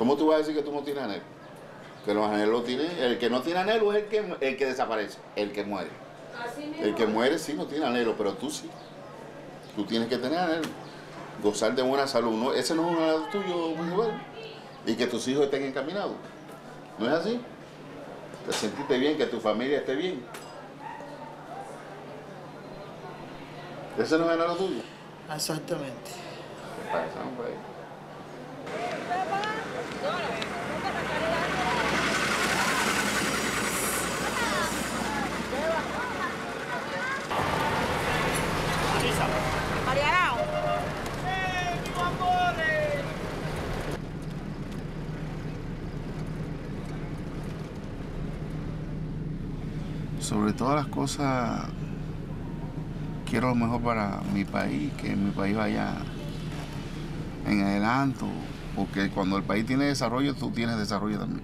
¿Cómo tú vas a decir que tú no tienes anhelo? Que los anhelos tienen, el que no tiene anhelo es el que desaparece, el que muere. El que muere sí no tiene anhelo, pero tú sí. Tú tienes que tener anhelo. Gozar de buena salud. ¿No? Ese no es un anhelo tuyo, mujer. Y que tus hijos estén encaminados. ¿No es así? Te sentiste bien, que tu familia esté bien. Ese no es anhelo tuyo. Exactamente. ¿Qué pasa, hombre? Mariana. Sobre todas las cosas, quiero lo mejor para mi país, que mi país vaya en adelanto, porque cuando el país tiene desarrollo, tú tienes desarrollo también.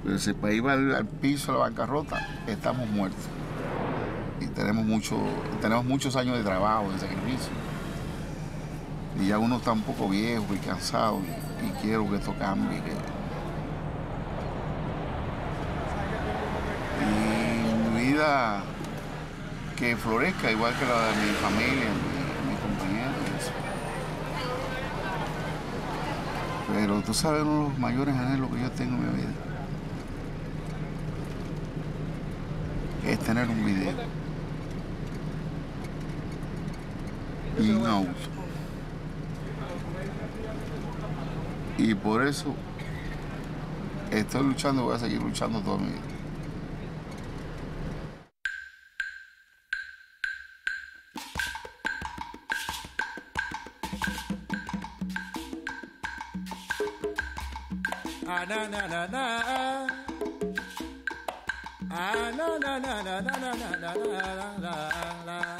Pero si el país va al piso, a la bancarrota, estamos muertos. Y tenemos muchos años de trabajo, de sacrificio. Y ya uno está un poco viejo y cansado, y quiero que esto cambie. Y mi vida que florezca igual que la de mi familia, mi compañero y eso. Pero tú sabes uno de los mayores anhelos que yo tengo en mi vida es tener un video y un auto. Y por eso estoy luchando y voy a seguir luchando toda mi vida. Ah, na na na na. Ah, na na na na na na na na na na.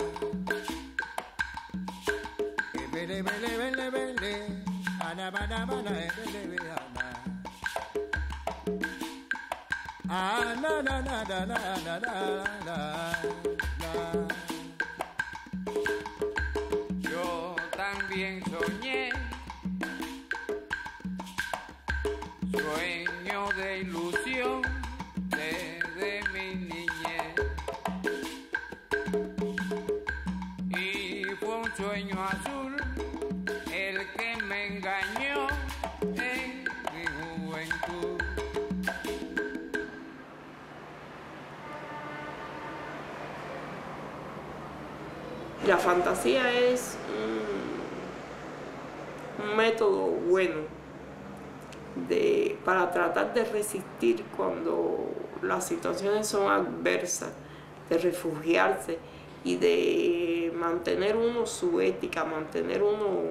Bele bele bele bele. Ana bana bana bele bele ana. Ah, na na na na na na na na. Yo también soñé. Sueño de ilusión desde mi niñez y fue un sueño azul el que me engañó en mi juventud. La fantasía es un método bueno para tratar de resistir cuando las situaciones son adversas, de refugiarse y de mantener uno su ética, mantener uno,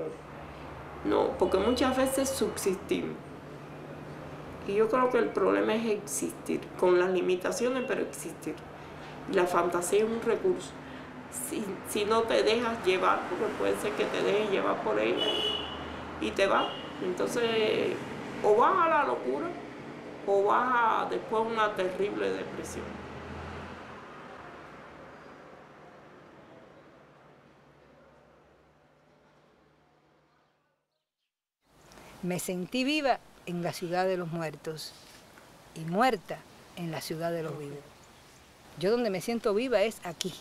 no, porque muchas veces subsistimos. Y yo creo que el problema es existir, con las limitaciones, pero existir. La fantasía es un recurso. Si no te dejas llevar, porque puede ser que te dejes llevar por ella y te vas. Entonces, o vas a la locura o vas a después una terrible depresión. Me sentí viva en la ciudad de los muertos y muerta en la ciudad de los vivos. Yo donde me siento viva es aquí.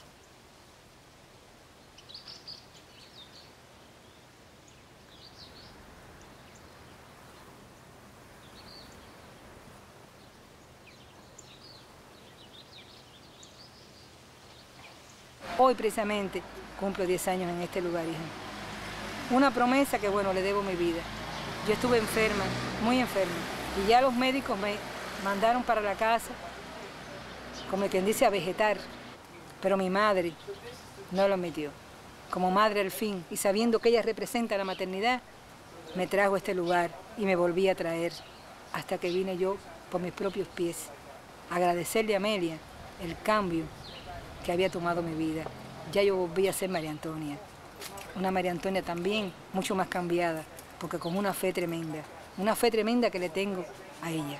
Hoy precisamente cumplo 10 años en este lugar, hija. Una promesa que, bueno, le debo mi vida. Yo estuve enferma, muy enferma, y ya los médicos me mandaron para la casa, como quien dice, a vegetar. Pero mi madre no lo admitió. Como madre al fin, y sabiendo que ella representa la maternidad, me trajo a este lugar y me volví a traer, hasta que vine yo por mis propios pies, a agradecerle a Amelia el cambio que había tomado mi vida. Ya yo volví a ser María Antonia. Una María Antonia también mucho más cambiada, porque con una fe tremenda que le tengo a ella.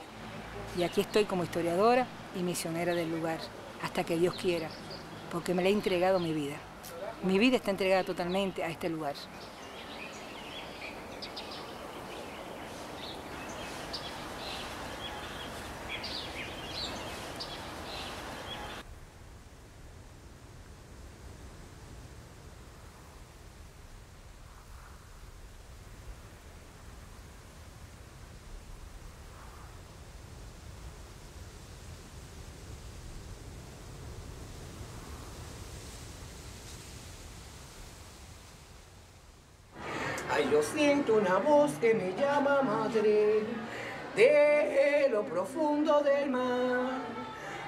Y aquí estoy como historiadora y misionera del lugar, hasta que Dios quiera, porque me le he entregado mi vida. Mi vida está entregada totalmente a este lugar. Ay, yo siento una voz que me llama madre, de lo profundo del mar.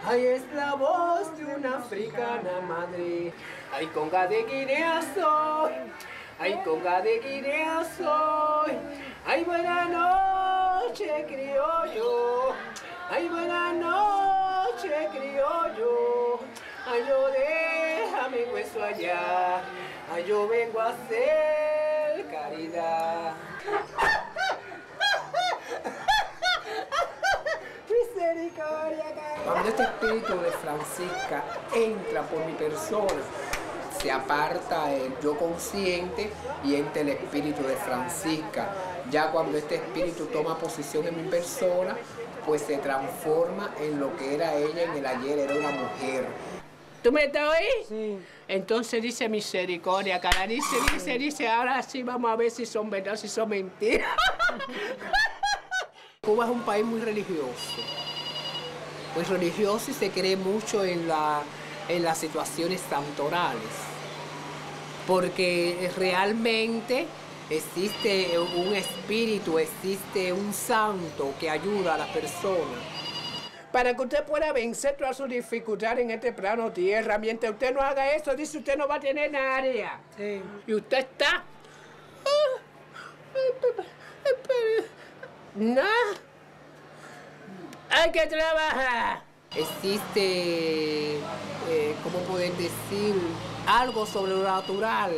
Ay, es la voz de una africana madre. Ay, conga de Guinea soy. Ay, conga de Guinea soy. Ay, buena noche, criollo. Ay, buena noche, criollo. Ay, yo deja mi hueso allá. Ay, yo vengo a hacer caridad. Misericordia, caridad. Cuando este espíritu de Francisca entra por mi persona, se aparta el yo consciente y entra el espíritu de Francisca. Ya cuando este espíritu toma posición en mi persona, pues se transforma en lo que era ella en el ayer, era una mujer. ¿Tú me estás ahí? Sí. Entonces dice misericordia, cara, dice, ahora sí vamos a ver si son verdad, si son mentiras. Cuba es un país muy religioso y se cree mucho en las situaciones santorales, porque realmente existe un espíritu, existe un santo que ayuda a las personas. Para que usted pueda vencer todas sus dificultades en este plano tierra, mientras usted no haga eso, dice usted no va a tener área. Sí. Y usted está... No. Hay que trabajar. Existe, ¿cómo poder decir? Algo sobrenatural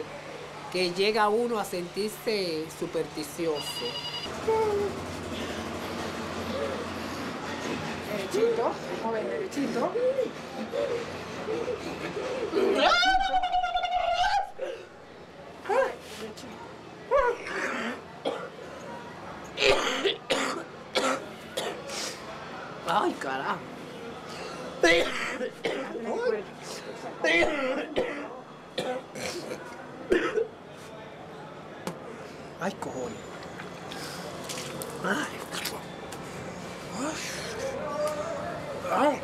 que llega a uno a sentirse supersticioso. Derechito, joven, derechito. Ay, carajo. Ay, cojones. Ay. Ay.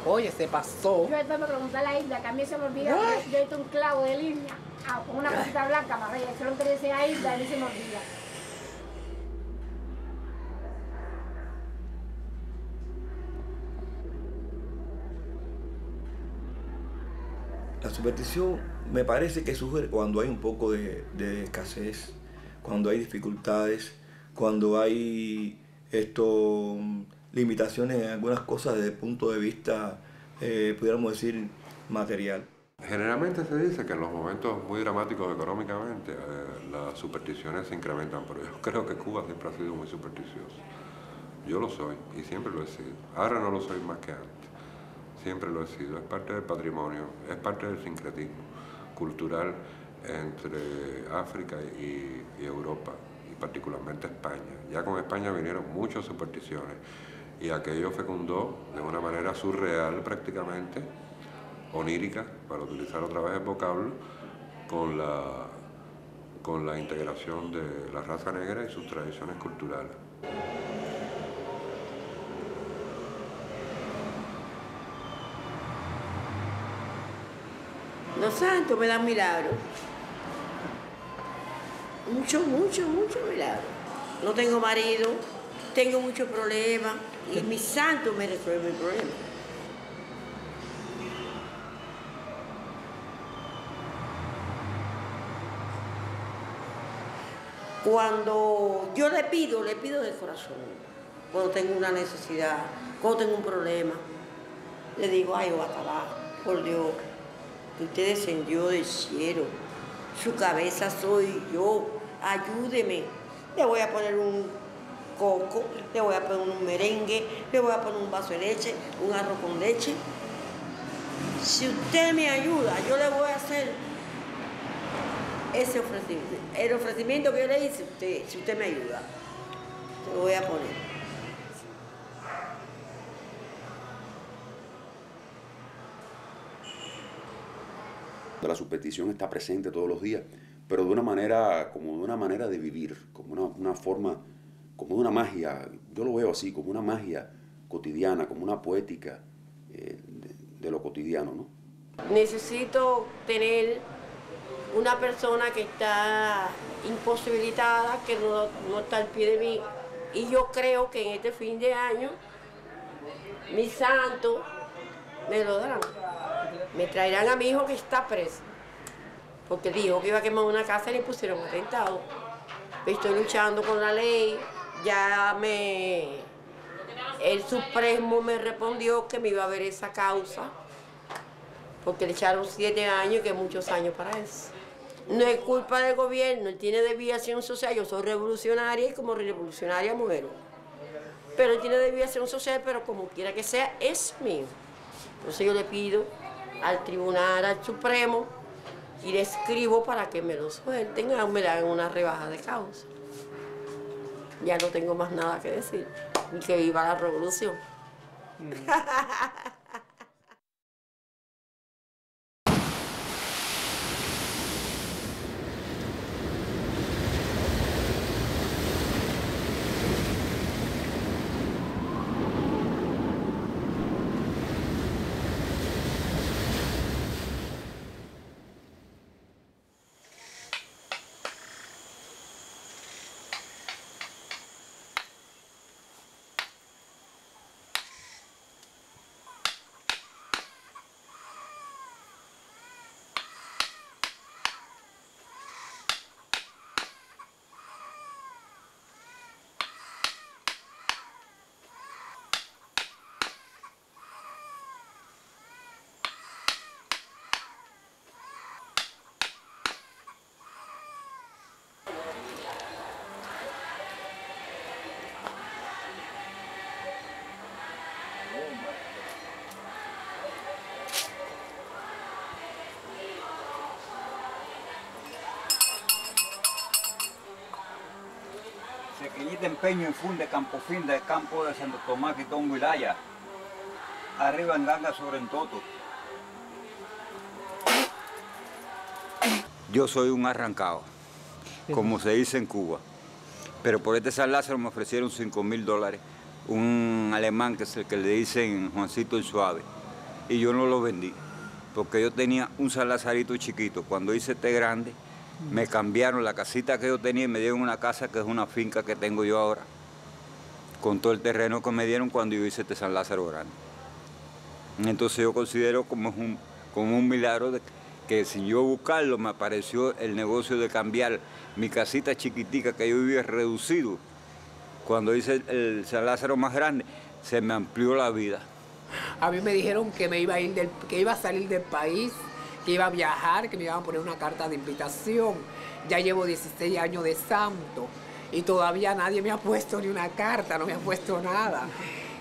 Oye, se pasó. Yo esto me pregunté a la Hilda, que a mí se me olvida. Yo he hecho un clavo de línea con una cosita blanca amarrada. Eso lo que decía a Hilda, a mí se me olvida. La superstición me parece que surge cuando hay un poco de escasez, cuando hay dificultades, cuando hay limitaciones en algunas cosas desde el punto de vista, pudiéramos decir, material. Generalmente se dice que en los momentos muy dramáticos económicamente las supersticiones se incrementan, pero yo creo que Cuba siempre ha sido muy supersticioso. Yo lo soy y siempre lo he sido. Ahora no lo soy más que antes. Siempre lo he sido, es parte del patrimonio, es parte del sincretismo cultural entre África y Europa, y particularmente España. Ya con España vinieron muchas supersticiones y aquello fecundó de una manera surreal prácticamente, onírica, para utilizar otra vez el vocablo, con la integración de la raza negra y sus tradiciones culturales. Los santos me dan milagros. Mucho milagros. No tengo marido, tengo muchos problemas y mis santos me resuelven el problema. Cuando yo le pido de corazón. Cuando tengo una necesidad, cuando tengo un problema, le digo, ay, Obatalá, por Dios, que usted descendió del cielo, su cabeza soy yo, ayúdeme. Le voy a poner un coco, le voy a poner un merengue, le voy a poner un vaso de leche, un arroz con leche. Si usted me ayuda, yo le voy a hacer ese ofrecimiento. El ofrecimiento que yo le hice, si usted me ayuda, se lo voy a poner. La superstición está presente todos los días, pero de una manera, como de una manera de vivir, como una forma, como de una magia, yo lo veo así, como una magia cotidiana, como una poética de lo cotidiano, ¿no? Necesito tener una persona que está imposibilitada, que no está al pie de mí. Y yo creo que en este fin de año, mi santo me lo darán. Me traerán a mi hijo que está preso, porque dijo que iba a quemar una casa y le pusieron atentado. Estoy luchando con la ley, el Supremo me respondió que me iba a ver esa causa, porque le echaron 7 años y que muchos años para eso. No es culpa del gobierno, él tiene desviación social, yo soy revolucionaria y como revolucionaria muero. Pero él tiene desviación social, pero como quiera que sea, es mío. Entonces yo le pido al tribunal, al Supremo, y le escribo para que me lo suelten, me dan una rebaja de causa. Ya no tengo más nada que decir, y que viva la revolución. Sequillita empeño en funde Campofín del campo de Santo Tomás y Tongo Ilaya. Arriba en ganga sobre en toto. Yo soy un arrancado, como se dice en Cuba. Pero por este San Lázaro me ofrecieron $5.000. Un alemán que es el que le dicen Juancito el Suave. Y yo no lo vendí, porque yo tenía un San Lazarito chiquito. Cuando hice este grande, me cambiaron la casita que yo tenía y me dieron una casa que es una finca que tengo yo ahora, con todo el terreno que me dieron cuando yo hice este San Lázaro grande. Entonces yo considero como un milagro de que sin yo buscarlo me apareció el negocio de cambiar mi casita chiquitica que yo vivía reducido. Cuando hice el San Lázaro más grande, se me amplió la vida. A mí me dijeron que me iba a ir que iba a salir del país, que iba a viajar, que me iban a poner una carta de invitación. Ya llevo 16 años de santo y todavía nadie me ha puesto ni una carta, no me ha puesto nada.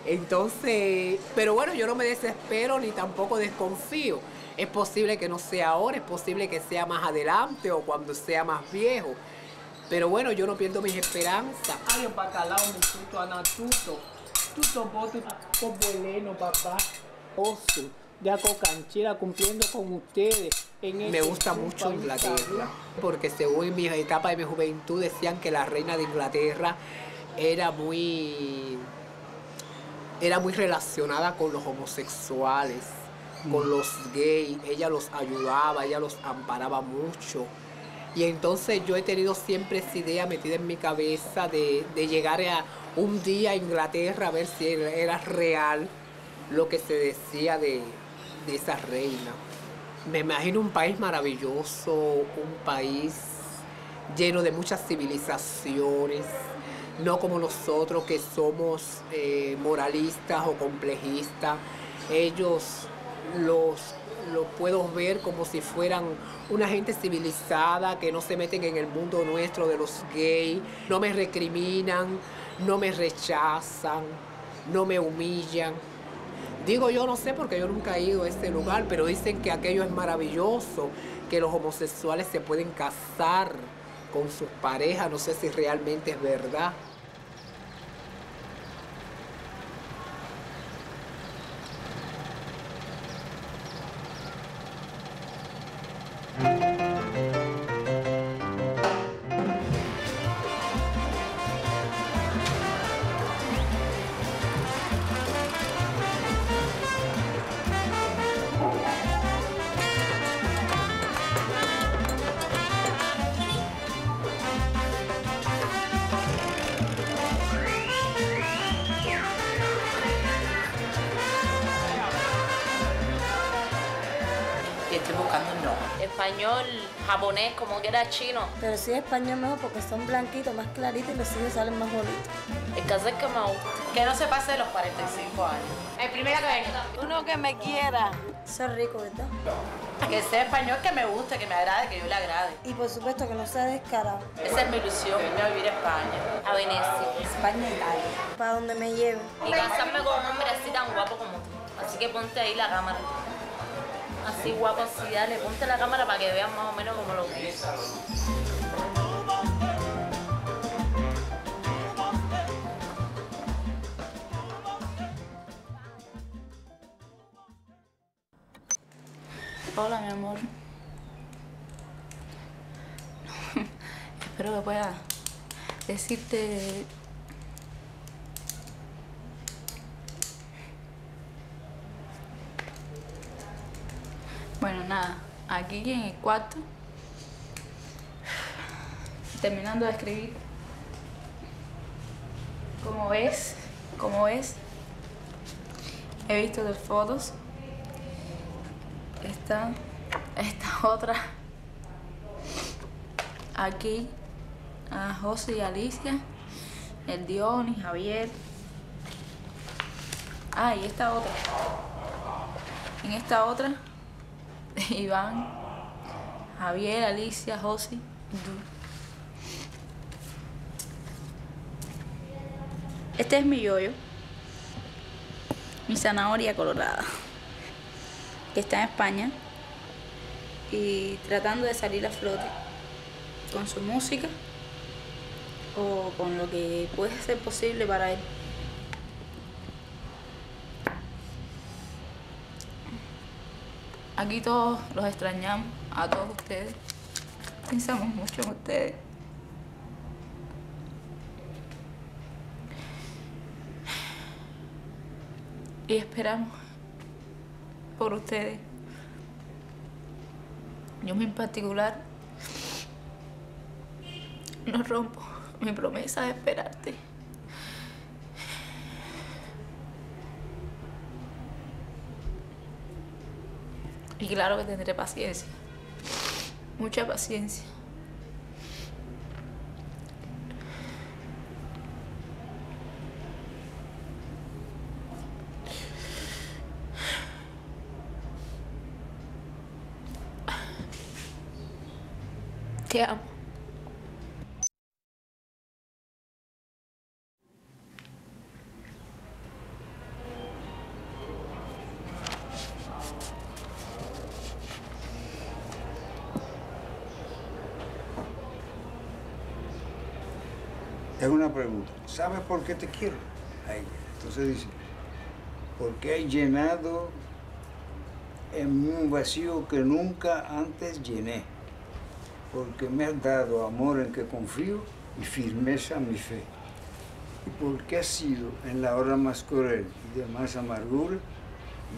Entonces, pero bueno, yo no me desespero ni tampoco desconfío. Es posible que no sea ahora, es posible que sea más adelante o cuando sea más viejo. Pero bueno, yo no pierdo mis esperanzas. Ay, un bacalao, mi tuto, anatuto. Tuto, bote, bueno, papá. Oso. Ya Cocanchera cumpliendo con ustedes. Me gusta mucho Inglaterra, porque según mi etapa de mi juventud decían que la reina de Inglaterra era muy relacionada con los homosexuales, con los gays. Ella los ayudaba, ella los amparaba mucho. Y entonces yo he tenido siempre esa idea metida en mi cabeza de llegar a un día a Inglaterra a ver si era real lo que se decía de esa reina. Me imagino un país maravilloso, un país lleno de muchas civilizaciones, no como nosotros que somos moralistas o complejistas. Ellos los puedo ver como si fueran una gente civilizada que no se meten en el mundo nuestro de los gays, no me recriminan, no me rechazan, no me humillan. Digo yo no sé porque yo nunca he ido a ese lugar, pero dicen que aquello es maravilloso, que los homosexuales se pueden casar con sus parejas, no sé si realmente es verdad. buscando no. Español, japonés, como que era chino. Pero sí español mejor porque son blanquitos, más claritos y los hijos salen más bonitos. El caso es que me gusta. Que no se pase de los 45 años. El primero que venga. Uno que me quiera. Eso es rico, ¿verdad? Que sea español, que me guste, que me agrade, que yo le agrade. Y por supuesto que no sea descarado. Esa es mi ilusión, irme a vivir a España, a Venecia. España e Italia. Para donde me lleven. Y casarme con un hombre así tan guapo como tú. Así que ponte ahí la cámara. Así guapo, así, dale, ponte la cámara para que vean más o menos como lo que es. Hola, mi amor. Espero que pueda decirte... Bueno, nada, aquí en el cuarto, terminando de escribir. Como ves, he visto las fotos. Esta otra. Aquí, a José y Alicia, el Dionis, Javier. Ah, y esta otra. En esta otra, Iván, Javier, Alicia, José y tú. Este es mi yoyo, mi zanahoria colorada, que está en España y tratando de salir a flote con su música o con lo que puede ser posible para él. Aquí todos los extrañamos, a todos ustedes. Pensamos mucho en ustedes. Y esperamos por ustedes. Yo en particular no rompo mi promesa de esperarte. Y claro que tendré paciencia, mucha paciencia. Te amo. Es una pregunta. ¿Sabes por qué te quiero? A ella. Entonces dice, porque he llenado en mí un vacío que nunca antes llené. Porque me has dado amor en que confío y firmeza a mi fe. Y porque has sido en la hora más cruel y de más amargura,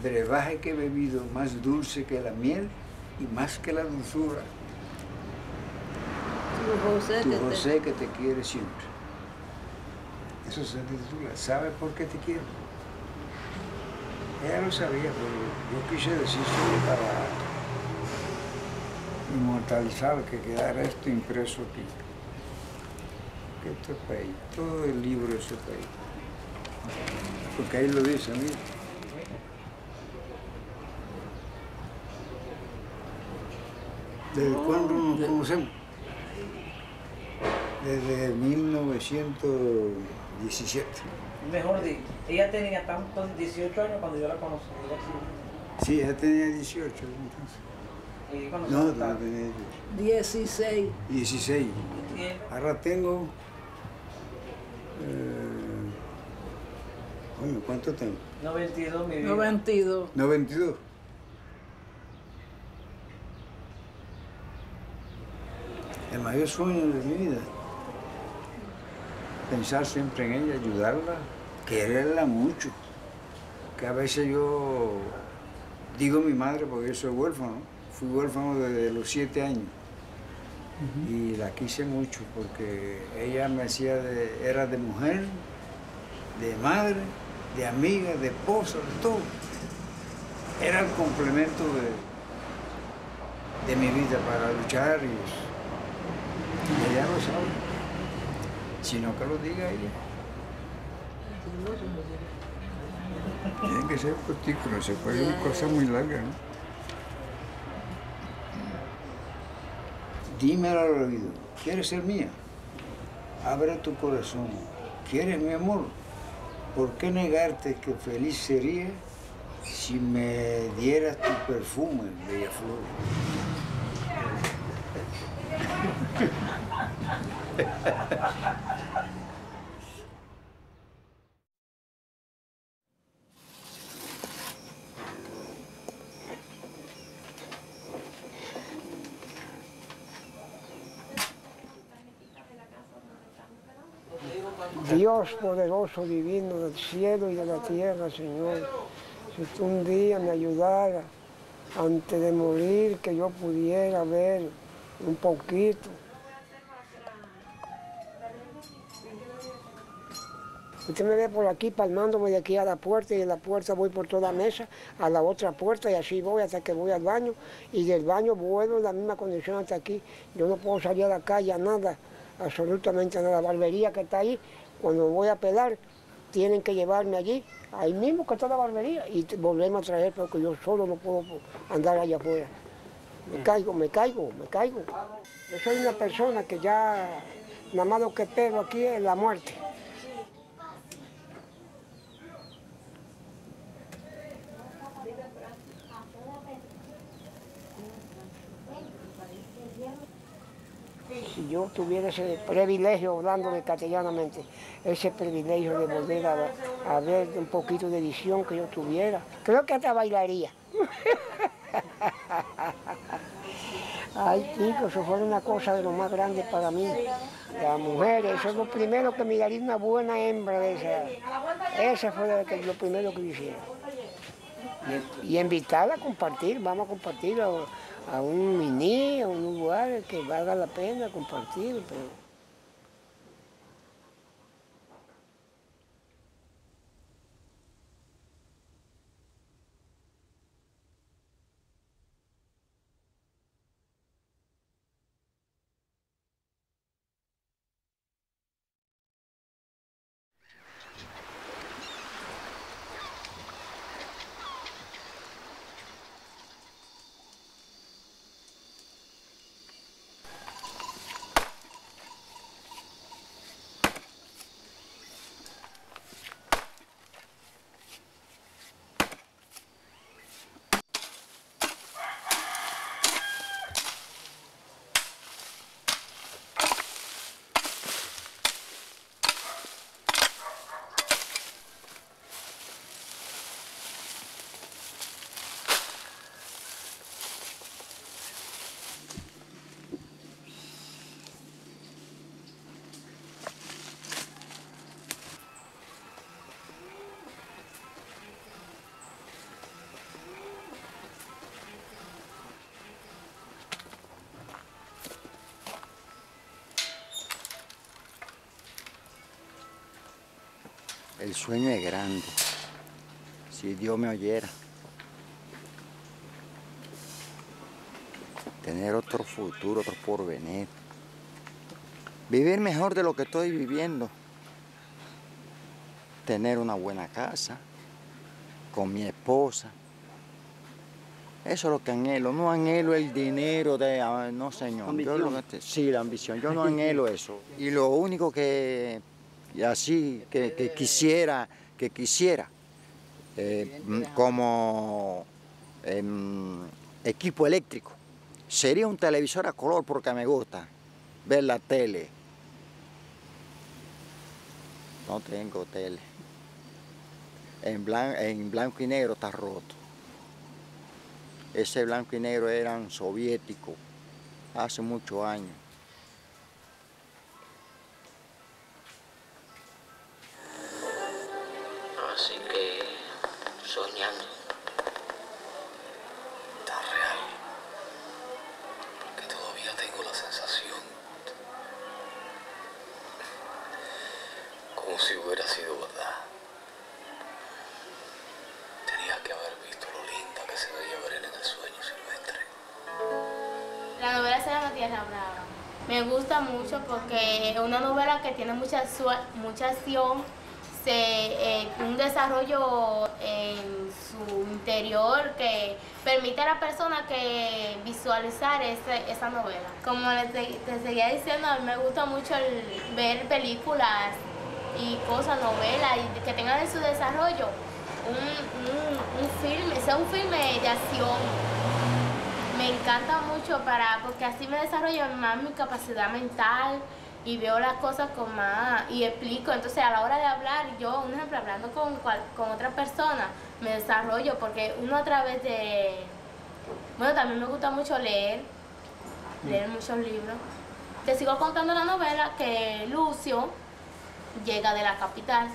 brebaje que he bebido más dulce que la miel y más que la dulzura. Tu José que te quiere siempre. Eso se titula, ¿sabes por qué te quiero? Ella lo sabía, pero yo quise decírselo para inmortalizar, que quedara esto impreso aquí. Que este país, todo el libro de ese país. Porque ahí lo dice, mira. ¿Desde cuándo nos conocemos? Desde 1917. Mejor dicho, ella tenía tantos 18 años cuando yo la conocí. Sí, ella tenía 18 entonces. ¿Y cuándo No, se no tenía 16. 16. Ahora tengo... Bueno, ¿cuánto tengo? 92, mi vida. 92. 92. El mayor sueño de mi vida. Pensar siempre en ella, ayudarla, quererla mucho. Que a veces yo digo mi madre porque yo soy huérfano. Fui huérfano desde los 7 años. Y la quise mucho porque ella me hacía era de mujer, de madre, de amiga, de esposa, de todo. Era el complemento de mi vida para luchar y ella lo sabe, sino que lo diga ella. Tiene que ser cortico, no se puede una cosa muy larga, ¿no? Dímelo al oído, ¿quieres ser mía? Abre tu corazón, ¿quieres mi amor? ¿Por qué negarte que feliz sería si me dieras tu perfume, bella flor? Dios poderoso, divino del cielo y de la tierra, Señor, si tú un día me ayudaras antes de morir, que yo pudiera ver un poquito. Usted me ve por aquí palmándome de aquí a la puerta y de la puerta voy por toda la mesa a la otra puerta y así voy hasta que voy al baño y del baño vuelvo en la misma condición hasta aquí. Yo no puedo salir a la calle a nada, absolutamente nada. La barbería que está ahí, cuando voy a pelar, tienen que llevarme allí, ahí mismo que está la barbería y volverme a traer porque yo solo no puedo andar allá afuera. Me caigo. Yo soy una persona que ya nada más lo que espero aquí es la muerte. Si yo tuviera ese privilegio, hablándole castellanamente, ese privilegio de volver a ver un poquito de visión que yo tuviera, creo que hasta bailaría. Ay, chico, eso fue una cosa de lo más grande para mí. Las mujeres, eso es lo primero que miraría una buena hembra de esa. Ese fue lo primero que hiciera. Y invitarla a compartir, vamos a compartir a un mini, a un lugar que valga la pena compartir. Pero... El sueño es grande, si Dios me oyera. Tener otro futuro, otro porvenir. Vivir mejor de lo que estoy viviendo. Tener una buena casa, con mi esposa. Eso es lo que anhelo. No anhelo el dinero de... no, señor. Sí, la ambición. Yo no anhelo eso. Y lo único que... Y así que quisiera, como equipo eléctrico, sería un televisor a color porque me gusta ver la tele. No tengo tele. En blanco y negro está roto. Ese blanco y negro eran soviéticos hace muchos años. Así que, soñando, tan real, porque todavía tengo la sensación, como si hubiera sido verdad. Tenía que haber visto lo linda que se veía Verena en el sueño silvestre. Tierra Brava. Me gusta mucho porque es una novela que tiene mucha acción, un desarrollo en su interior que permite a la persona que visualizar esa novela. Como te seguía diciendo, a mí me gusta mucho ver películas y cosas, novelas, y que tengan en su desarrollo un filme de acción. Me encanta mucho porque así me desarrollo más mi capacidad mental y veo las cosas con más, y explico. Entonces a la hora de hablar, yo, un ejemplo, hablando con otra persona, me desarrollo porque uno a través de... Bueno, también me gusta mucho leer muchos libros. Te sigo contando la novela que Lucio llega de la capital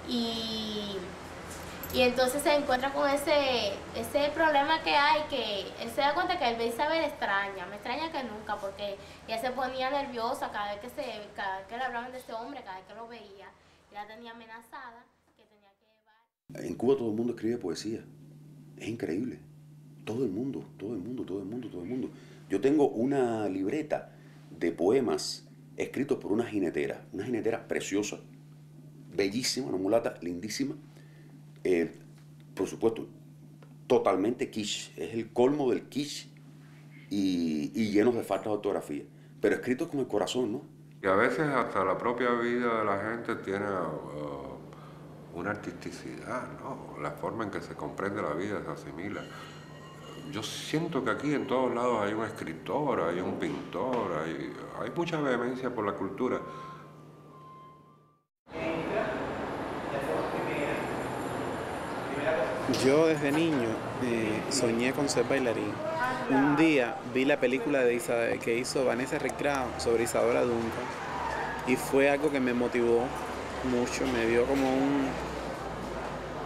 y entonces se encuentra con ese problema que hay, que él se da cuenta que él ve a Isabel extraña, me extraña que nunca, porque ella se ponía nerviosa cada vez que le hablaban de ese hombre, cada vez que lo veía, y la tenía amenazada, que tenía que llevar. En Cuba todo el mundo escribe poesía, es increíble, todo el mundo. Yo tengo una libreta de poemas escritos por una jinetera preciosa, bellísima, una mulata lindísima. Por supuesto, totalmente kitsch, es el colmo del kitsch y llenos de faltas de ortografía, pero escritos con el corazón, ¿no? Y a veces hasta la propia vida de la gente tiene una artisticidad, ¿no? La forma en que se comprende la vida, se asimila. Yo siento que aquí en todos lados hay un escritor, hay un pintor, hay mucha vehemencia por la cultura. Yo desde niño soñé con ser bailarín. Un día vi la película que hizo Vanessa Redgrave sobre Isadora Duncan y fue algo que me motivó mucho, me dio como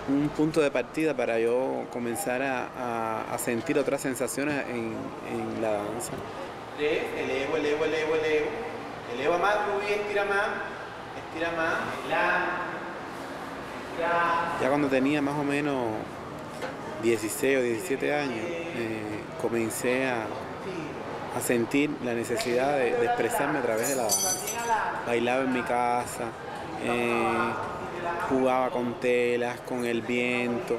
un punto de partida para yo comenzar a sentir otras sensaciones en la danza. Elevo. Eleva más, Rubí, estira más, Ya cuando tenía más o menos 16 o 17 años, comencé a sentir la necesidad de expresarme a través de la danza. Bailaba en mi casa, jugaba con telas, con el viento,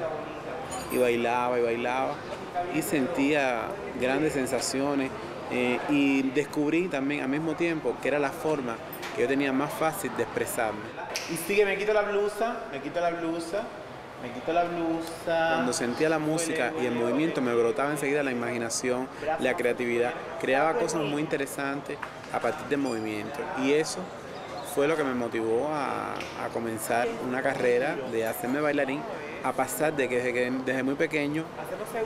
y bailaba, y sentía grandes sensaciones, y descubrí también al mismo tiempo que era la forma que yo tenía más fácil de expresarme. Y sigue, me quito la blusa. Cuando sentía la música y el movimiento me brotaba enseguida la imaginación, la creatividad, creaba cosas muy interesantes a partir del movimiento, y eso fue lo que me motivó a comenzar una carrera de hacerme bailarín, a pasar de que desde muy pequeño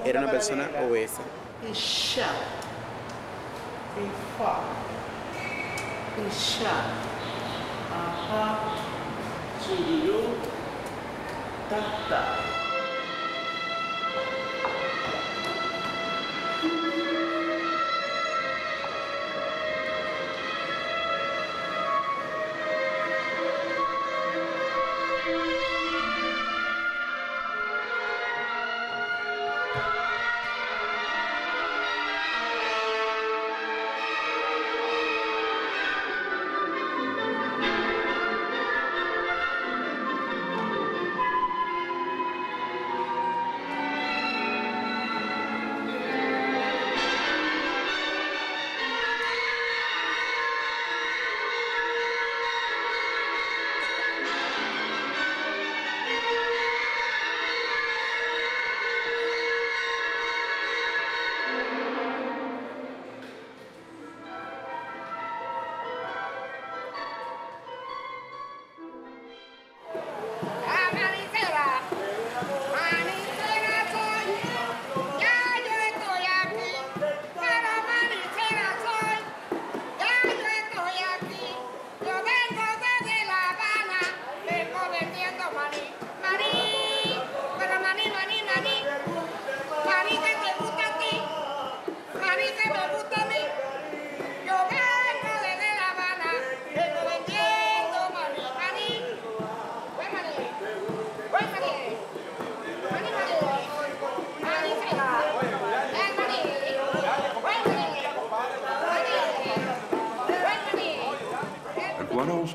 era una persona obesa.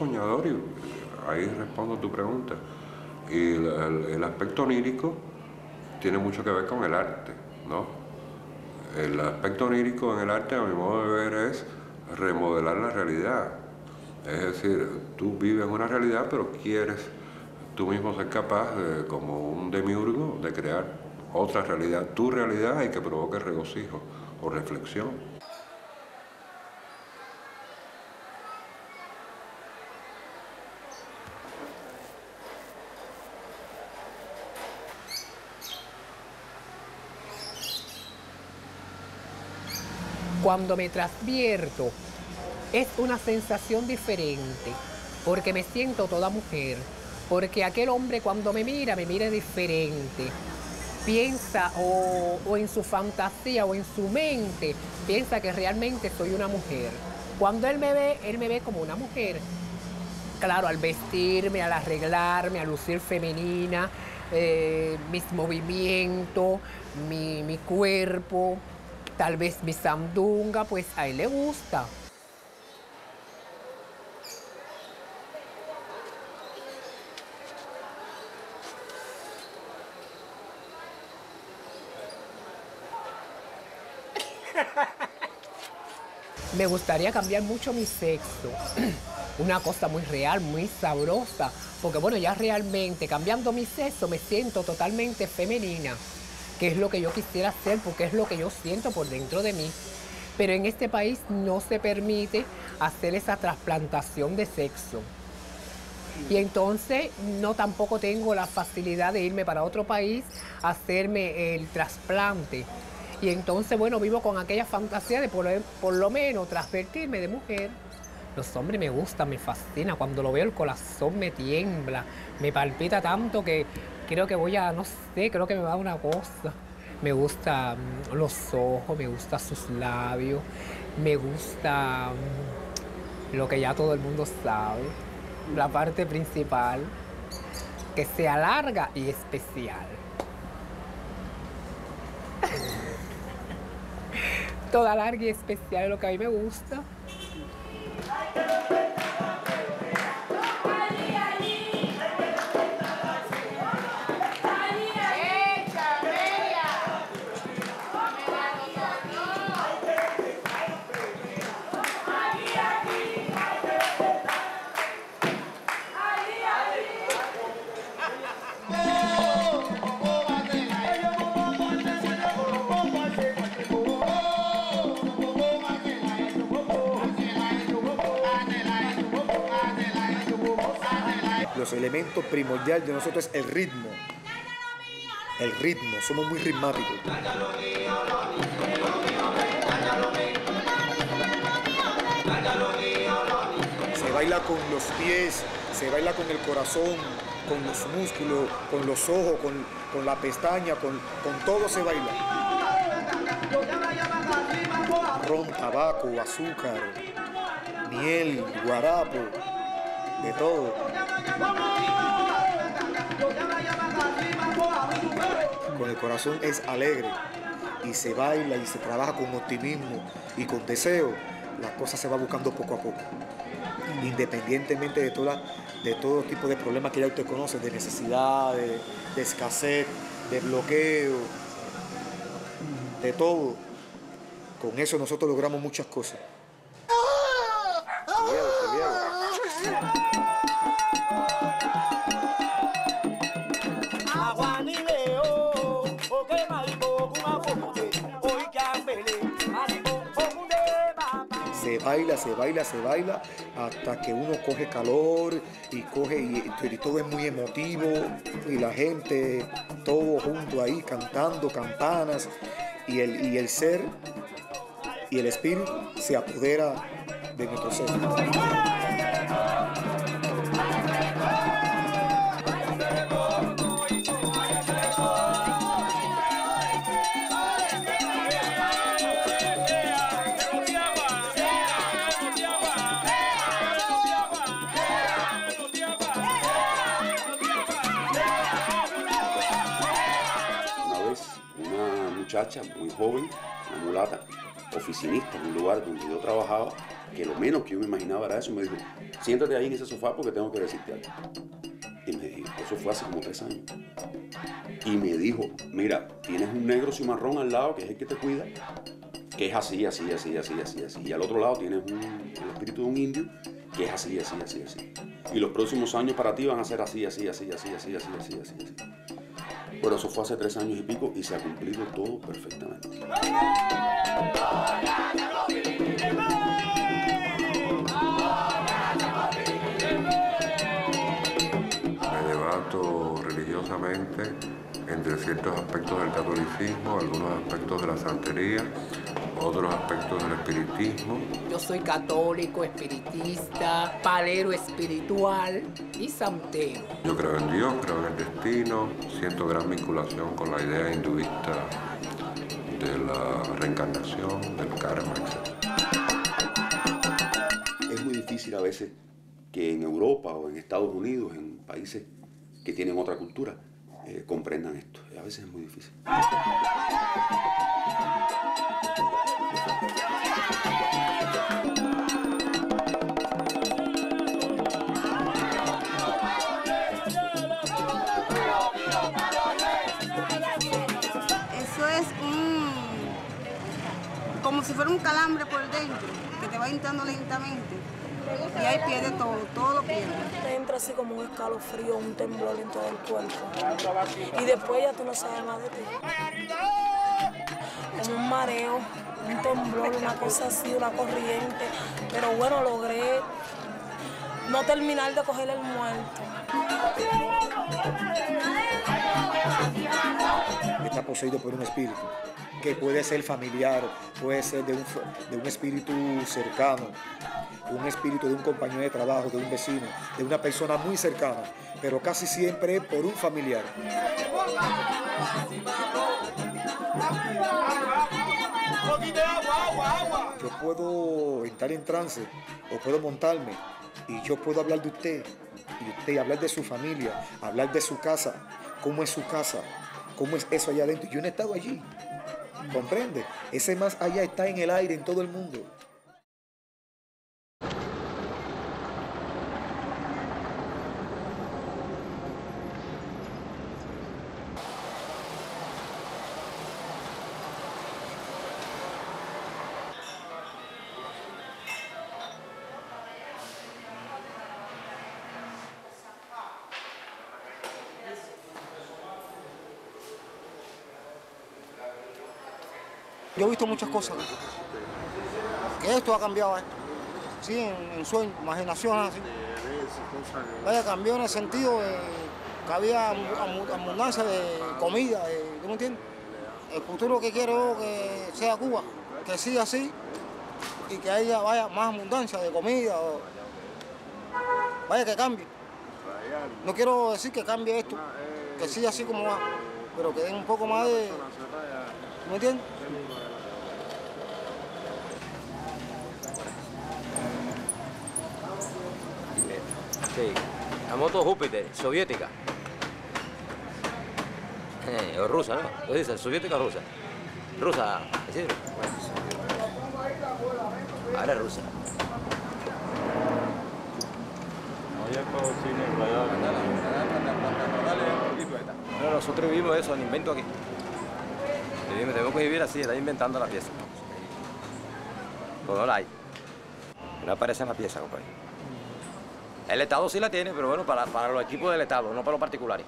soñador y ahí respondo a tu pregunta. Y el aspecto onírico tiene mucho que ver con el arte, ¿no? El aspecto onírico en el arte, a mi modo de ver, es remodelar la realidad. Es decir, tú vives una realidad, pero quieres tú mismo ser capaz, como un demiurgo, de crear otra realidad, tu realidad, y que provoque regocijo o reflexión. Cuando me transvierto, es una sensación diferente, porque me siento toda mujer, porque aquel hombre cuando me mira diferente. Piensa o en su fantasía o en su mente, piensa que realmente soy una mujer. Cuando él me ve como una mujer. Claro, al vestirme, al arreglarme, al lucir femenina, mis movimientos, mi cuerpo, tal vez mi sandunga, pues a él le gusta. Me gustaría cambiar mucho mi sexo, una cosa muy real, muy sabrosa, porque bueno, ya realmente cambiando mi sexo me siento totalmente femenina, que es lo que yo quisiera hacer, porque es lo que yo siento por dentro de mí. Pero en este país no se permite hacer esa trasplantación de sexo. Y entonces no tampoco tengo la facilidad de irme para otro país a hacerme el trasplante. Y entonces, bueno, vivo con aquella fantasía de por lo menos transvertirme de mujer. Los hombres me gustan, me fascina. Cuando lo veo el corazón me tiembla, me palpita tanto que creo que voy a, no sé, creo que me va a dar una cosa. Me gustan los ojos, me gustan sus labios, me gusta lo que ya todo el mundo sabe. La parte principal, que sea larga y especial. Toda larga y especial es lo que a mí me gusta. Los elementos primordiales de nosotros es el ritmo. El ritmo, somos muy ritmáticos. Se baila con los pies, se baila con el corazón, con los músculos, con los ojos, con la pestaña, con todo se baila. Ron, tabaco, azúcar, miel, guarapo, de todo. Con el corazón es alegre y se baila y se trabaja con optimismo y con deseo. La cosa se va buscando poco a poco, independientemente de todo tipo de problemas que ya usted conoce, de necesidad, de escasez, de bloqueo, de todo. Con eso nosotros logramos muchas cosas. Se baila hasta que uno coge calor y todo es muy emotivo y la gente todo junto ahí cantando campanas y el ser y el espíritu se apodera de nuestro ser. Muchacha muy joven, una mulata, oficinista en un lugar donde yo trabajaba, que lo menos que yo me imaginaba era eso. Me dijo, siéntate ahí en ese sofá porque tengo que decirte algo. Y me dijo, eso fue hace como 3 años. Y me dijo, mira, tienes un negro cimarrón al lado que es el que te cuida, que es así, así, así, así, así, así. Y al otro lado tienes el espíritu de un indio, que es así, así, así, así. Y los próximos años para ti van a ser así, así, así, así, así, así, así, así, así. Pero eso fue hace 3 años y pico y se ha cumplido todo perfectamente. Me debato religiosamente entre ciertos aspectos del catolicismo, algunos aspectos de la santería, otros aspectos del espiritismo. Yo soy católico, espiritista, palero espiritual y santero. Yo creo en Dios, creo en el destino, siento gran vinculación con la idea hinduista de la reencarnación, del karma, etc. Es muy difícil a veces que en Europa o en Estados Unidos, en países que tienen otra cultura, comprendan esto. A veces es muy difícil. Eso es como si fuera un calambre por dentro, que te va entrando lentamente. Y ahí pierde todo, todo lo pierde. Te entra así como un escalofrío, un temblor en todo el cuerpo. Y después ya tú no sabes más de ti. Como un mareo, un temblor, una cosa así, una corriente. Pero bueno, logré no terminar de coger el muerto. Está poseído por un espíritu, que puede ser familiar, puede ser de un espíritu cercano, un espíritu de un compañero de trabajo, de un vecino, de una persona muy cercana, pero casi siempre por un familiar. Yo puedo entrar en trance o puedo montarme y yo puedo hablar de usted y usted hablar de su familia, hablar de su casa, cómo es su casa, cómo es eso allá adentro. Yo no he estado allí, ¿comprende? Ese más allá está en el aire, en todo el mundo. Yo he visto muchas cosas, que esto ha cambiado, sí, en sueños, imaginaciones así. Vaya, cambió en el sentido de que había abundancia de comida, ¿tú me entiendes? El futuro que quiero que sea Cuba, que siga así y que haya vaya más abundancia de comida, vaya que cambie. No quiero decir que cambie esto, que siga así como va, pero que den un poco más de, ¿tú me entiendes? Sí, la moto Júpiter, soviética. O rusa, ¿no? ¿Qué dices? ¿Soviética o rusa? Rusa, ¿sí? Ahora es rusa. No, nosotros vivimos eso, el invento aquí. Tenemos que vivir así, está inventando la pieza. Pues no la hay. No aparece en la pieza, compadre. El Estado sí la tiene, pero bueno, para los equipos del Estado, no para los particulares.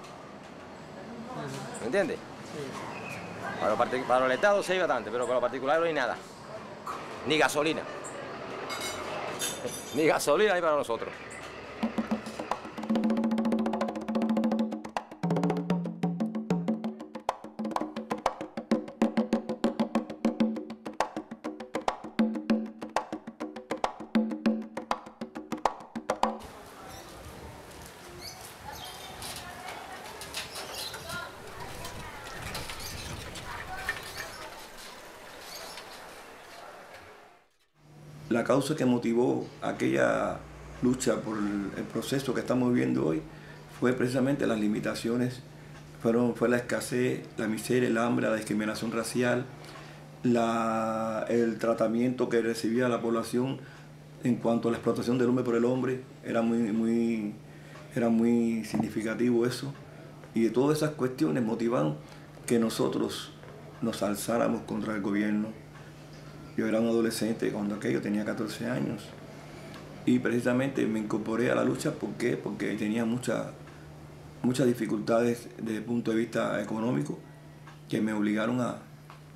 ¿Me entiendes? Sí. Para el Estado sí hay bastante, pero para los particulares no hay nada. Ni gasolina. Ni gasolina hay para nosotros. La causa que motivó aquella lucha por el proceso que estamos viviendo hoy fue precisamente las limitaciones, fue la escasez, la miseria, el hambre, la discriminación racial el tratamiento que recibía la población en cuanto a la explotación del hombre por el hombre, era muy significativo eso. Y de todas esas cuestiones motivaron que nosotros nos alzáramos contra el gobierno. Yo era un adolescente cuando aquello, tenía 14 años. Y precisamente me incorporé a la lucha, ¿por qué? Porque tenía muchas dificultades desde el punto de vista económico que me obligaron a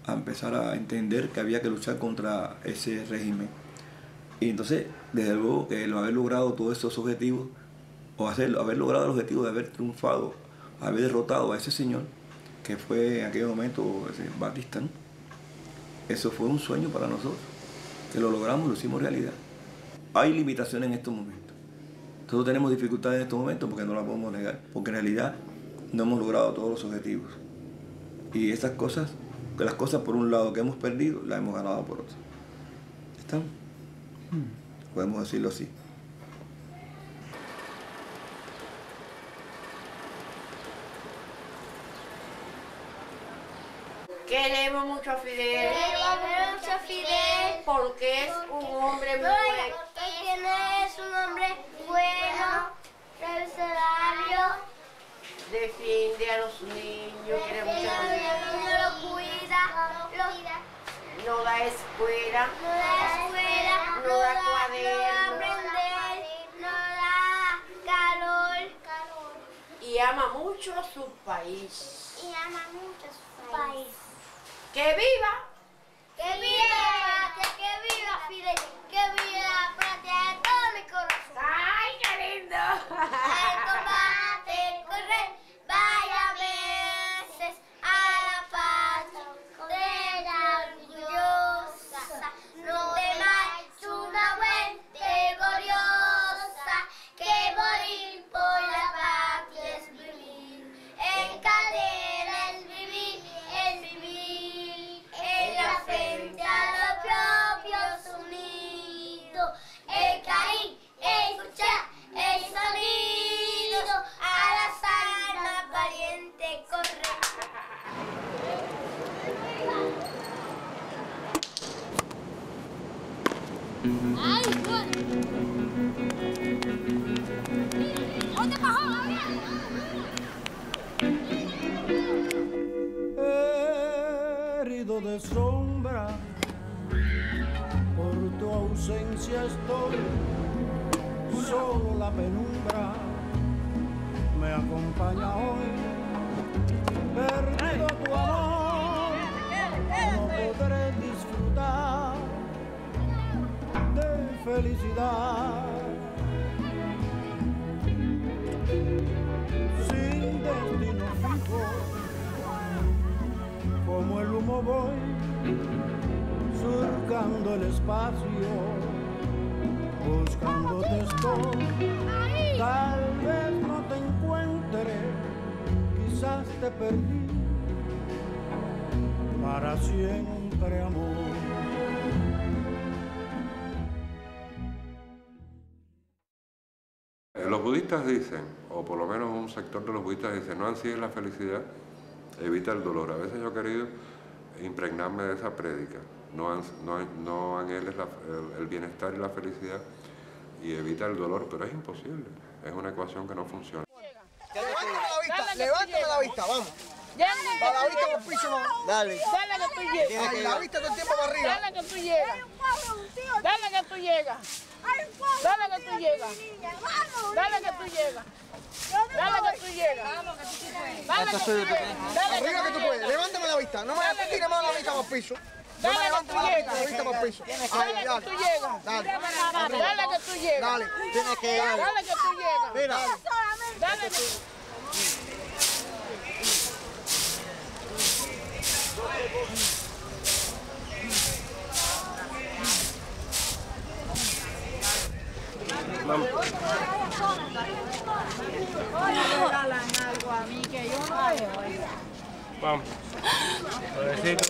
empezar a entender que había que luchar contra ese régimen. Y entonces, desde luego, que el haber logrado todos esos objetivos, o haber logrado el objetivo de haber triunfado, haber derrotado a ese señor, que fue en aquel momento Batista, ¿no? Eso fue un sueño para nosotros, que lo logramos, lo hicimos realidad. Hay limitaciones en estos momentos. Todos tenemos dificultades en estos momentos porque no las podemos negar, porque en realidad no hemos logrado todos los objetivos. Y esas cosas, las cosas por un lado que hemos perdido, las hemos ganado por otro. ¿Están? Podemos decirlo así. Queremos mucho a Fidel. Queremos mucho a Fidel. Porque es un hombre muy bueno. Porque es un hombre bueno, revolucionario. Defiende a los niños, quiere mucho a los niños. Lo cuida. No da escuela. No da cuaderno. No da calor. Y ama mucho a su país. País. ¡Que viva! ¡Que viva! ¡Que viva Fidel! ¡Que viva la patria de todo mi corazón! ¡Ay, qué lindo! Al combate, correr, vaya veces a la paz de la orgullosa. No temáis una fuente gloriosa, que morir por la patria es vivir. En cadena es vivir, en la frente a los propios unidos. El caí, escuchar el sonido, a las armas valiente correr. Herido de sombra, por tu ausencia estoy, solo la penumbra me acompaña hoy. Perdido tu amor, no podré disfrutar de felicidad. Sin destino fijo, como el humo voy surcando el espacio, buscándote estoy. Tal vez no te encuentre, quizás te perdí para siempre, amor. Los budistas dicen, o por lo menos un sector de los budistas dice, no ansíes la felicidad, evita el dolor. A veces yo he querido impregnarme de esa prédica, no anheles el bienestar y la felicidad y evita el dolor, pero es imposible, es una ecuación que no funciona. Levántame la vista, vamos. Para la vista por el piso, vamos. Dale. Dale que tú llegas. Ay, la vista todo el tiempo para arriba. Dale que tú llegas. Dale que tú llegas. Dale que tú llegas. Dale que tú llegas. Dale que tú llegas. Dale que tú llegas. Arriba que tú puedes. Levántame la vista. No me tires más la vista para el piso. No me levantes la vista para el piso. Dale que tú llegas. Dale. Dale que tú llegas. Dale. Tienes que dar. Dale que tú llegas. Mira. Dale que Vamos. Me regalan algo a mí que yo no veo. Vamos. Suavecito.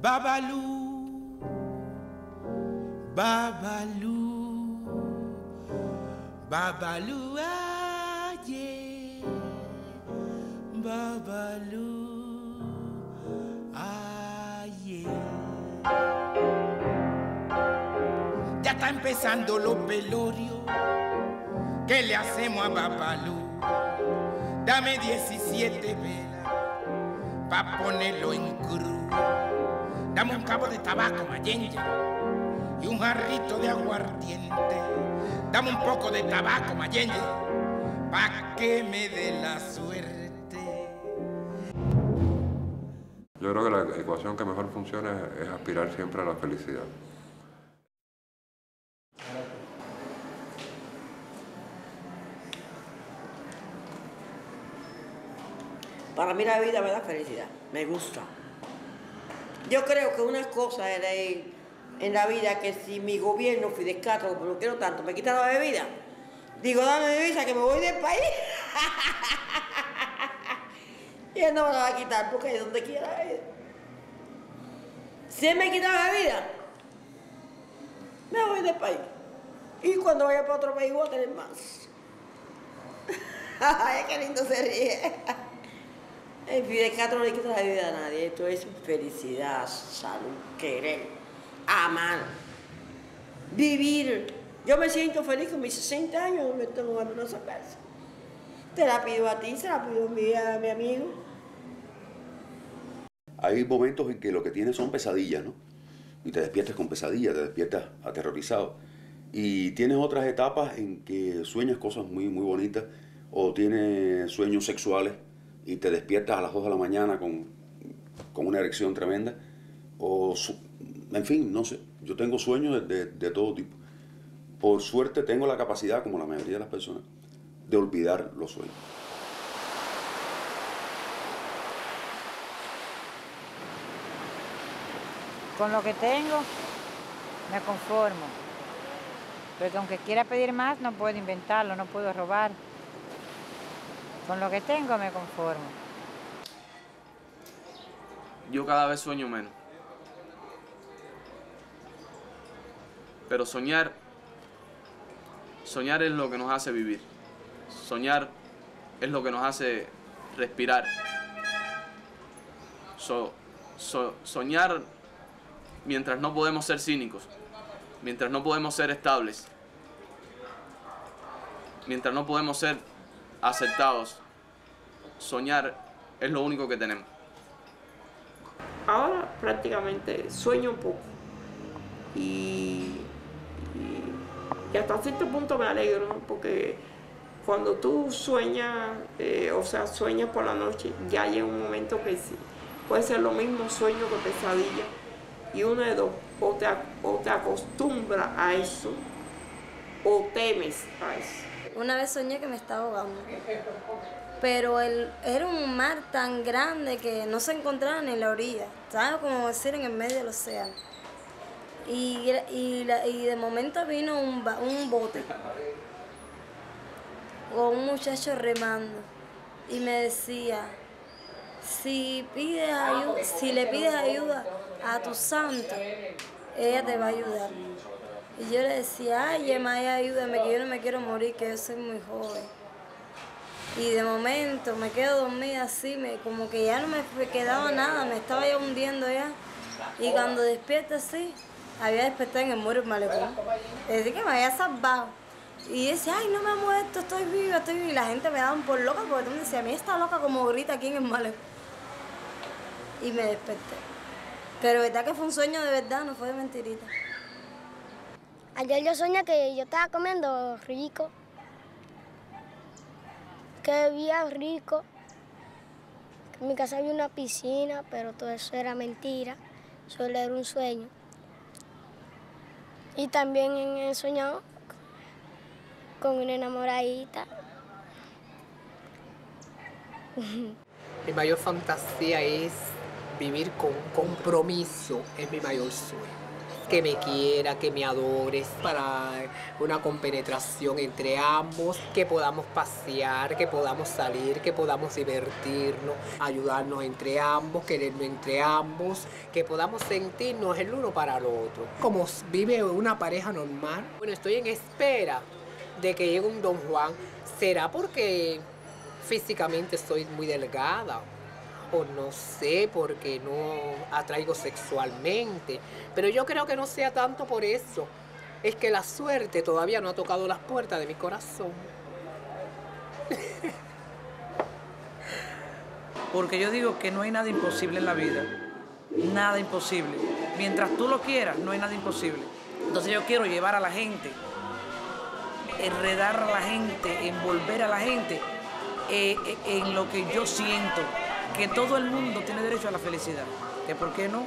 Babalú, Babalú, Babalú, aye, Babalú, aye. Ya está empezando los velorios. ¿Qué le hacemos a Babalú? Dame 17 velas pa' ponerlo en cruz. Dame un cabo de tabaco, Mayenye, y un jarrito de aguardiente. Dame un poco de tabaco, Mayenye, pa' que me dé la suerte. Yo creo que la ecuación que mejor funciona es aspirar siempre a la felicidad. Para mí la vida me da felicidad, me gusta. Yo creo que una cosa en la vida que si mi gobierno, Fidel Castro, como lo quiero tanto, me quita la bebida, digo, dame mi visa que me voy del país. Y él no me la va a quitar porque es donde quiera ir. Si él me quita la bebida, me voy del país. Y cuando vaya para otro país voy a tener más. Ay, qué lindo se ríe. El Fidel Castro no le quita la vida a nadie. Esto es felicidad, salud, querer, amar, vivir. Yo me siento feliz con mis 60 años, me estoy tomando una cerveza. Te la pido a ti, se la pido a mi amigo. Hay momentos en que lo que tienes son pesadillas, ¿no? Y te despiertas con pesadillas, te despiertas aterrorizado. Y tienes otras etapas en que sueñas cosas muy, muy bonitas o tienes sueños sexuales y te despiertas a las 2 de la mañana con una erección tremenda, o en fin, no sé, yo tengo sueños de todo tipo. Por suerte tengo la capacidad, como la mayoría de las personas, de olvidar los sueños. Con lo que tengo, me conformo, porque aunque quiera pedir más, no puedo inventarlo, no puedo robar. Con lo que tengo me conformo. Yo cada vez sueño menos. Pero soñar es lo que nos hace vivir. Soñar es lo que nos hace respirar. Soñar mientras no podemos ser cínicos, mientras no podemos ser estables, mientras no podemos ser aceptados. Soñar es lo único que tenemos. Ahora prácticamente sueño un poco y hasta cierto punto me alegro, ¿no? Porque cuando tú sueñas, sueñas por la noche, ya llega un momento que sí, puede ser lo mismo sueño que pesadilla, y uno de dos, o te acostumbras a eso o temes a eso. Una vez soñé que me estaba ahogando, pero era un mar tan grande que no se encontraba ni en la orilla, estaba como decir en el medio del océano. Y de momento vino un bote con un muchacho remando y me decía, si le pides ayuda a tu santo, ella te va a ayudar. Y yo le decía, ay, Emma, ayúdame, que yo no me quiero morir, que yo soy muy joven. Y de momento me quedo dormida así, como que ya no me quedaba nada, me estaba ya hundiendo ya. Y cuando despierto así, había despertado en el muro del malecón. Es decir, que me había salvado. Y decía, ay, no me he muerto, estoy viva. Y la gente me daban por loca, porque tú me decías, a mí está loca como grita aquí en el malecón. Y me desperté. Pero verdad que fue un sueño de verdad, no fue de mentirita. Ayer yo soñé que yo estaba comiendo rico, que vivía rico, que en mi casa había una piscina, pero todo eso era mentira. solo era un sueño. Y también he soñado con una enamoradita. Mi mayor fantasía es vivir con compromiso, es mi mayor sueño. Que me quiera, que me adores, para una compenetración entre ambos, que podamos pasear, que podamos salir, que podamos divertirnos, ayudarnos entre ambos, querernos entre ambos, que podamos sentirnos el uno para el otro. Como vive una pareja normal. Bueno, estoy en espera de que llegue un Don Juan. ¿Será porque físicamente soy muy delgada? O no sé, porque no atraigo sexualmente. Pero yo creo que no sea tanto por eso. Es que la suerte todavía no ha tocado las puertas de mi corazón. Porque yo digo que no hay nada imposible en la vida. Nada imposible. Mientras tú lo quieras, no hay nada imposible. Entonces yo quiero llevar a la gente, enredar a la gente, envolver a la gente en lo que yo siento. Que todo el mundo tiene derecho a la felicidad. ¿Que por qué no?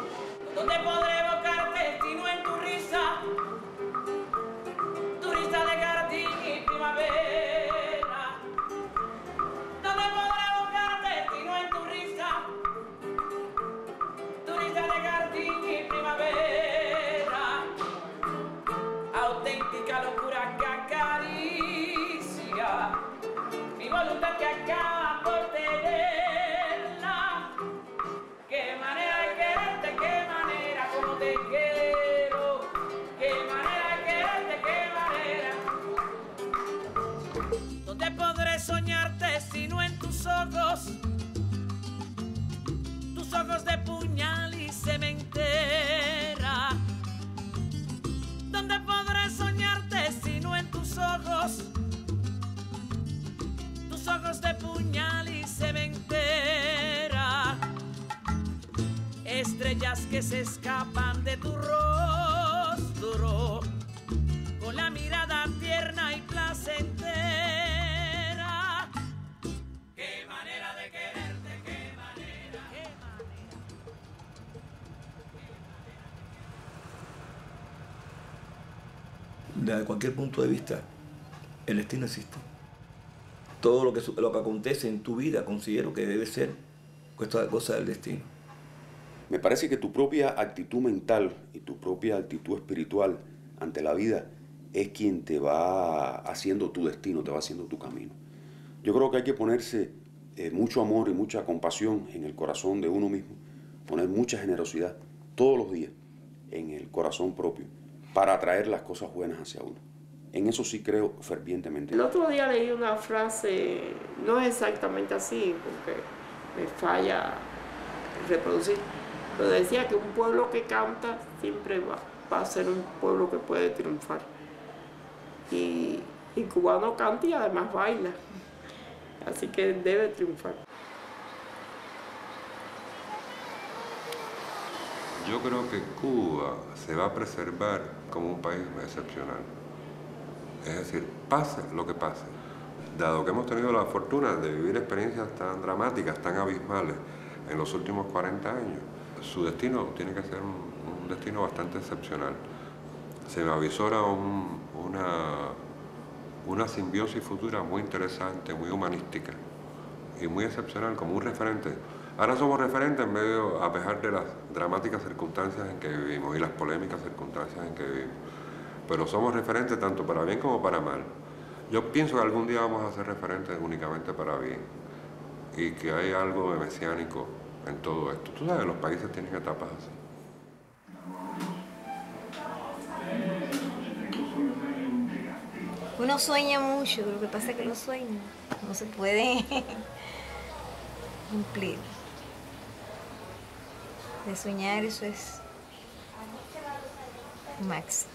¿Dónde podré evocar destino en tu risa de jardín y primavera? ¿Dónde podré evocar destino en tu risa de jardín y primavera? Auténtica locura que acaricia mi voluntad que acaba por tener. ¿Dónde podré soñarte sino en tus ojos de puñal y cementera? ¿Dónde podré soñarte sino en tus ojos de puñal y cementera? Estrellas que se escapan de tu rostro con la mirada tierna y placentera. Qué manera de quererte, qué manera, qué manera. Desde cualquier punto de vista, el destino existe. Todo lo que acontece en tu vida considero que debe ser cosa del destino. Me parece que tu propia actitud mental y tu propia actitud espiritual ante la vida es quien te va haciendo tu destino, te va haciendo tu camino. Yo creo que hay que ponerse mucho amor y mucha compasión en el corazón de uno mismo, poner mucha generosidad todos los días en el corazón propio para atraer las cosas buenas hacia uno. En eso sí creo fervientemente. El otro día leí una frase, no es exactamente así, porque me falla reproducir, pero decía que un pueblo que canta siempre va a ser un pueblo que puede triunfar. Y Cuba no canta y además baila, así que debe triunfar. Yo creo que Cuba se va a preservar como un país excepcional. Es decir, pase lo que pase. Dado que hemos tenido la fortuna de vivir experiencias tan dramáticas, tan abismales en los últimos 40 años, su destino tiene que ser un destino bastante excepcional. Se me avisora una simbiosis futura muy interesante, muy humanística y muy excepcional, como un referente. Ahora somos referentes en medio, a pesar de las dramáticas circunstancias en que vivimos y las polémicas circunstancias en que vivimos. Pero somos referentes tanto para bien como para mal. Yo pienso que algún día vamos a ser referentes únicamente para bien y que hay algo de mesiánico en todo esto. Tú sabes, los países tienen etapas así. Uno sueña mucho, lo que pasa es que los sueños no se pueden cumplir. De soñar eso es máximo.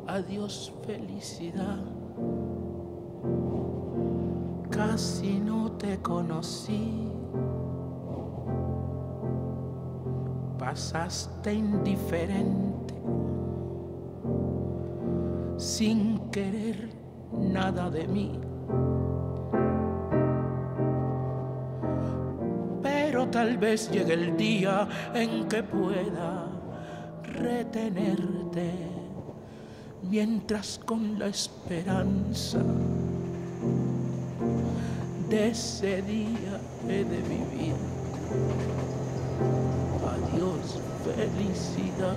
Adiós, felicidad. Casi no te conocí. pasaste indiferente, sin querer nada de mí. Pero tal vez llegue el día en que pueda retenerte, mientras con la esperanza de ese día he de vivir. Adiós, felicidad.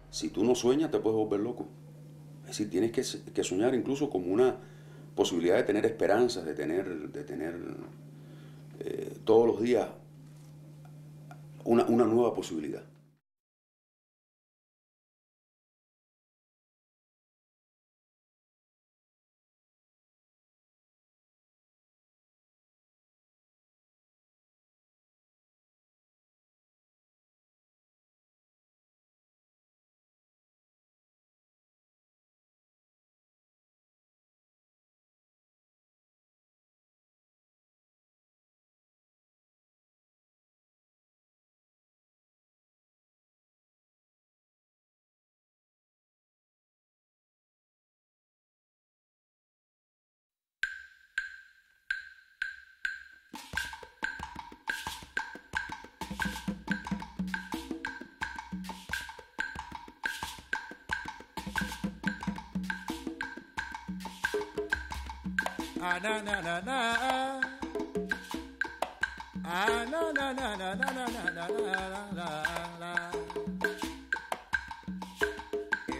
Si tú no sueñas, te puedes volver loco. Es decir, tienes que soñar incluso como una posibilidad de tener esperanzas, de tener todos los días una nueva posibilidad. Ah, na na na na. Ah, na na na na na na na na na.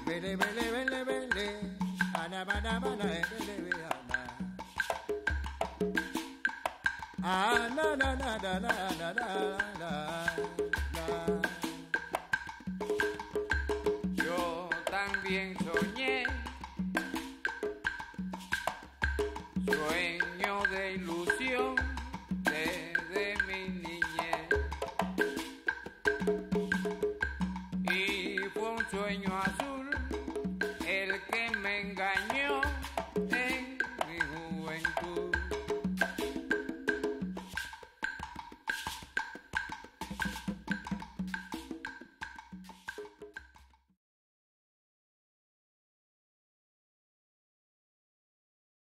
Bele bele bele bele. Ana bana bana bele bele ana. Ah, na na na na na na na. Yo también soñé